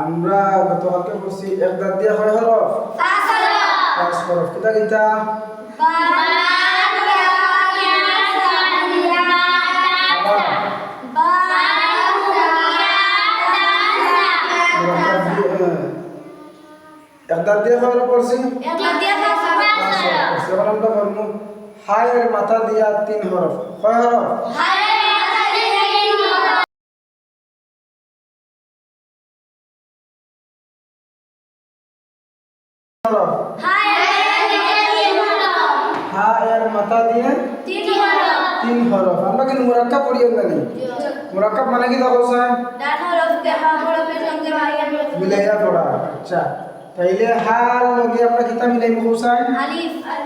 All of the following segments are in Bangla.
আমরা গতকালকে পড়ছি এক দাঁত দিয়ে কয় হরফ? পাঁচ হরফ। কিতা কিতা? এক দাঁত দিয়ে কয় হরফ পড়ছি? এখন আমরা পড়বো হায়ের মাথা দিয়া তিন হরফ। কয় হরফ? হায়ের মাথা দিয়ে তিন হরফ। আমরা কিন্তু মুরাক্কাব পড়ি জানি। মুরাক্কাব মানে কি দেখো স্যার? মিলাইয়া পড়া। আচ্ছা তাইলে হাল লগে আমরা কিতা মিলাইবো কোসাই?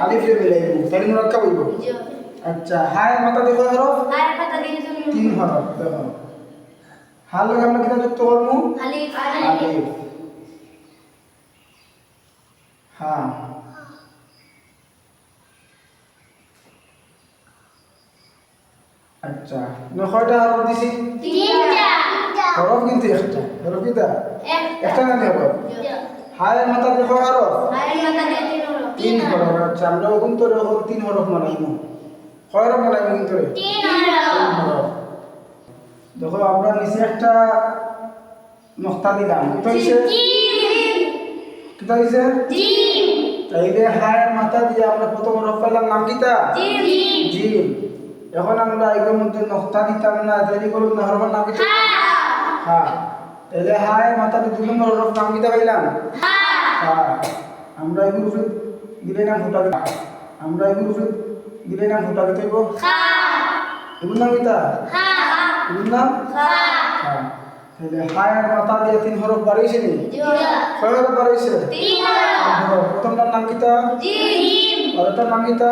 আলিফ রে মিলাইবো। তাইলে মুরাক্কাব হইব। আচ্ছা হায়ের মাথা দিয়ে কয় হরফ? তিন হরফ। দেখো হাল লগে আমরা কিতা যুক্ত করব? আলিফ। হ্যাঁ আচ্ছা কয়টা হরফ দিছি? হরফ কিন্তু একটা। হরফ কিতা? একটা না হরফ। হায়ের মাথা দিয়ে কয় হরফ? তিন হরফ। আচ্ছা আমরা কিন্তু এখন তিন হরফ বানাইবো। কয় হরফ বানাইবো কিন্তু? তিন হরফ। দেখো আমরা নিচে একটা নকতা দিলাম। কিতা হইছে? কিতা হইছে? তাইলে হায়ের মাথা দিয়ে আমরা প্রথম হরফ পেলাম নাম কিতা? জিম। এখন আমরা এর মধ্যে নকতা দিতাম না, দেরি করুন না, হরফের নাম কিতা? হ্যাঁ। তাহলে হায়ের মাথা দিয়ে দুই নম্বর হরফ নাম কিতা পাইলাম? হ্যাঁ। আমরা এগুলো উপরে দিলে নাম ফুটা দিতাম। আমরা এগুলো উপরে দিলে নাম ফুটা দিতে হইব। এগুলোর নাম কিতা? এগুলোর নাম? হ্যাঁ। তাহলে হায়ের মাথা দিয়ে তিন হরফ বাড়াইছে নি? কয় হরফ বাড়াইছে? হরফ। প্রথমটার নাম কিতা? পরেরটার নাম কিতা?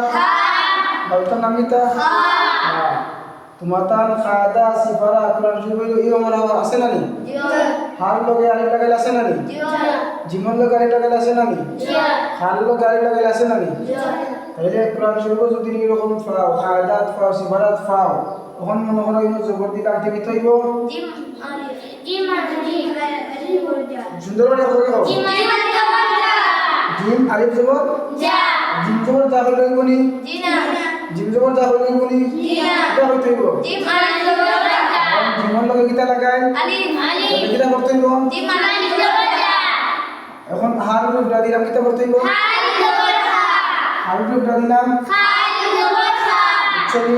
বারোটার নাম কিতা? তোমাতান খাদা সিফারা কোরআন শরীফ এই আমার আছে না নি? হার লগে আলিফ লাগাইলে আছে না নি? জিমন লগে আলিফ লাগাইলে আছে না নি? হার লগে আলিফ লাগাইলে আছে না নি? তাইলে কোরআন শরীফ যদি এরকম ফাও খাদাত ফাও সিফারাত ফাও তখন মনে করো ইনো জবর দিলে আনতে কি হইব? সুন্দর করে দেখো। জিম আলিফ জবর জিম জবর যা হইল হইবনি? জিম জবর যা হইল হইবনি? এটা হইতে হইব। জিমন লগে কিতা লাগাই? আলিফ। কিতা করতে হইব? এখন হার উপরে দিলাম কিতা করতে হইব? হার উপরে দিলাম চলি